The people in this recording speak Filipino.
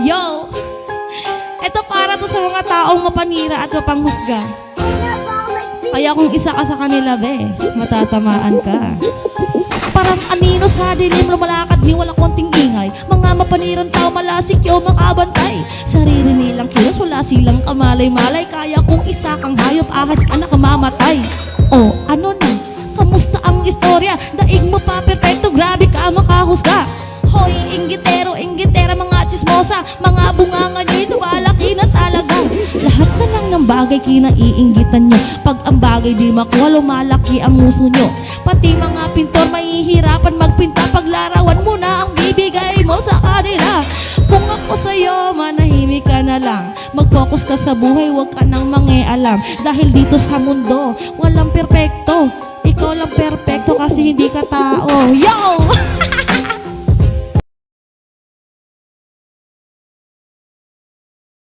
Yo! Ito para to sa mga taong mapanira at mapanghusga. Kaya kung isa ka sa kanila, be, matatamaan ka. Parang anino sa dilim, lumalakad ni walang konting ingay. Mga mapanirang tao, malasik o makabantay. Sarili nilang kilos, wala silang kamalay-malay. Kaya kung isa kang hayop, ahas ka na kamamatay. O, ano na? Kamusta ang istorya? Daig mo pa perfecto, grabe ka makahusga. Hoy, inggitero, inggitera, mga chismosa. Mga bunganga nyo'y tumalaki na talaga. Lahat na lang ng bagay kinaiinggitan nyo. Pag ang bagay di makuha, lumalaki ang nguso nyo. Pati mga pintor mahihirapan magpinta. Paglarawan mo na ang bibigay mo sa kanila. Kung ako sa'yo, manahimik ka na lang. Mag-focus ka sa buhay, huwag ka nang mangialam. Dahil dito sa mundo, walang perpekto. Ikaw lang perpekto kasi hindi ka tao. Yo!